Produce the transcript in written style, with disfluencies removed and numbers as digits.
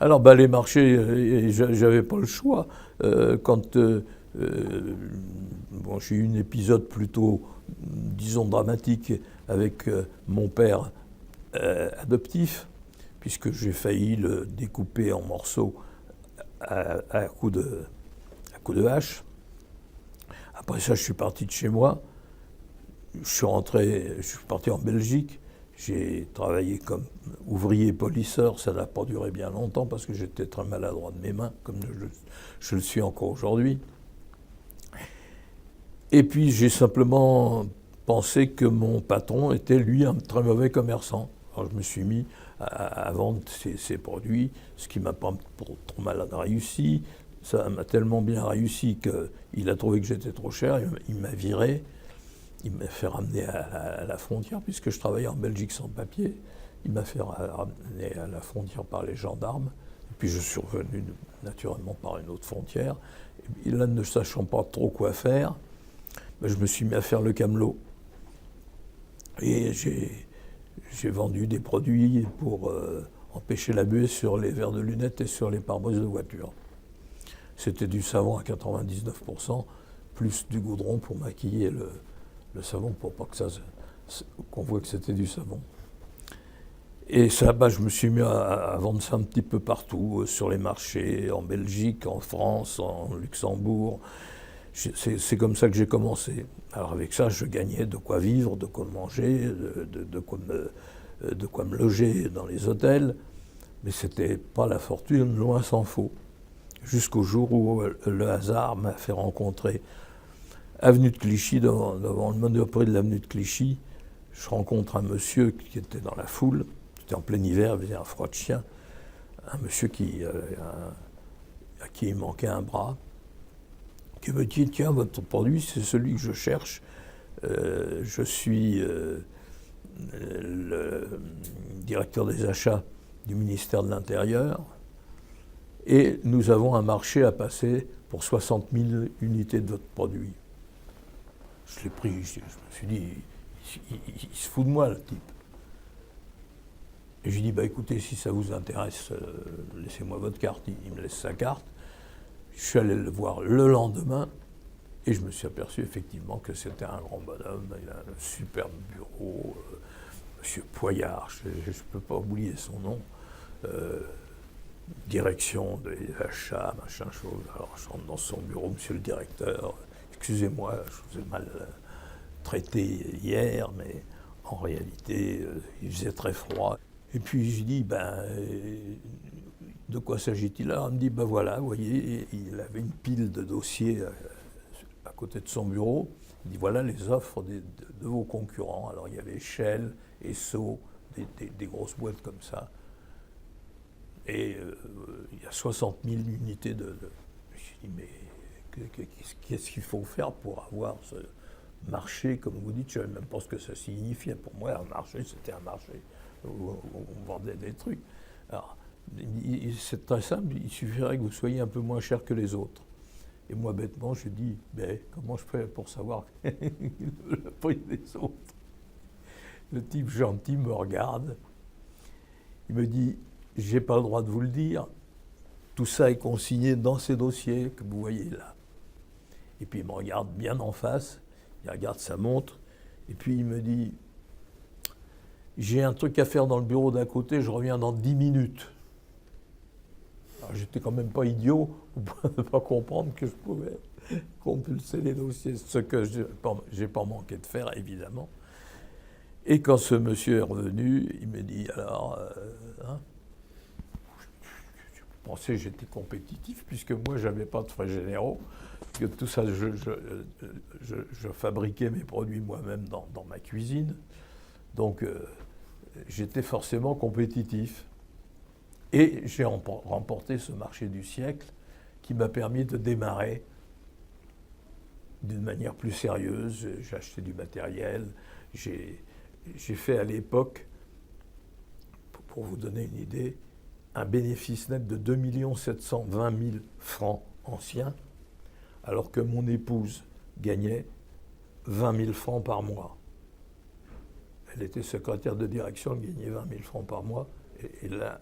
Alors, bah, les marchés, j'avais pas le choix. Quand bon, j'ai eu un épisode plutôt, disons, dramatique avec mon père adoptif, puisque j'ai failli le découper en morceaux à coup de hache. Après ça, je suis parti de chez moi. Je suis parti en Belgique. J'ai travaillé comme ouvrier polisseur. Ça n'a pas duré bien longtemps parce que j'étais très maladroit de mes mains, comme je le suis encore aujourd'hui. Et puis j'ai simplement pensé que mon patron était, lui, un très mauvais commerçant. Alors je me suis mis à vendre ses produits, ce qui m'a pas trop mal réussi. Ça m'a tellement bien réussi qu'il a trouvé que j'étais trop cher, il m'a viré. Il m'a fait ramener à la frontière, puisque je travaillais en Belgique sans papier. Il m'a fait ramener à la frontière par les gendarmes. Et puis je suis revenu naturellement par une autre frontière. Et là, ne sachant pas trop quoi faire, ben, je me suis mis à faire le camelot. Et j'ai vendu des produits pour empêcher la buée sur les verres de lunettes et sur les pare-brises de voiture. C'était du savon à 99%, plus du goudron pour maquiller le savon pour pas que qu'on voit que c'était du savon. Et ça, bah, je me suis mis à vendre ça un petit peu partout, sur les marchés, en Belgique, en France, en Luxembourg. C'est comme ça que j'ai commencé. Alors avec ça, je gagnais de quoi vivre, de quoi manger, de quoi me loger dans les hôtels. Mais c'était pas la fortune, loin s'en faut. Jusqu'au jour où le hasard m'a fait rencontrer avenue de Clichy, devant le Monoprix de l'avenue de Clichy. Je rencontre un monsieur qui était dans la foule, c'était en plein hiver, il faisait un froid de chien, un monsieur à qui il manquait un bras, qui me dit, tiens, votre produit, c'est celui que je cherche. Je suis le directeur des achats du ministère de l'Intérieur, et nous avons un marché à passer pour 60 000 unités de votre produit. Je l'ai pris, je me suis dit, il se fout de moi, le type. Et je lui dis, bah écoutez, si ça vous intéresse, laissez-moi votre carte. Il me laisse sa carte. Je suis allé le voir le lendemain, et je me suis aperçu effectivement que c'était un grand bonhomme. Il a un superbe bureau, Monsieur Poyard, je ne peux pas oublier son nom. Direction des achats, machin chose. Alors je rentre dans son bureau, monsieur le directeur, excusez-moi, je vous ai mal traité hier, mais en réalité, il faisait très froid. Et puis je dis, ben, de quoi s'agit-il là? Il me dit, ben voilà, vous voyez, il avait une pile de dossiers à côté de son bureau. Il dit, voilà les offres de vos concurrents. Alors il y avait Shell, Esso, des grosses boîtes comme ça. Et il y a 60 000 unités Je me suis dit, mais qu'est-ce qu'il faut faire pour avoir ce marché, comme vous dites? Je ne savais même pas ce que ça signifiait. Pour moi, un marché, c'était un marché où on vendait des trucs. Alors, c'est très simple, il suffirait que vous soyez un peu moins cher que les autres. Et moi, bêtement, je dis, ben, comment je fais pour savoir le prix des autres? Le type gentil me regarde, il me dit, j'ai pas le droit de vous le dire, tout ça est consigné dans ces dossiers que vous voyez là. Et puis il me regarde bien en face, il regarde sa montre, et puis il me dit, j'ai un truc à faire dans le bureau d'à côté, je reviens dans 10 minutes. Alors j'étais quand même pas idiot pour ne pas comprendre que je pouvais compulser les dossiers, ce que j'ai pas manqué de faire évidemment. Et quand ce monsieur est revenu, il me dit, alors, hein, je pensais que j'étais compétitif, puisque moi, je n'avais pas de frais généraux, que tout ça, je fabriquais mes produits moi-même dans ma cuisine. Donc, j'étais forcément compétitif. Et j'ai remporté ce marché du siècle qui m'a permis de démarrer d'une manière plus sérieuse. J'ai acheté du matériel, j'ai fait à l'époque, pour vous donner une idée, un bénéfice net de 2 720 000 francs anciens, alors que mon épouse gagnait 20 000 francs par mois. Elle était secrétaire de direction, elle gagnait 20 000 francs par mois, et là,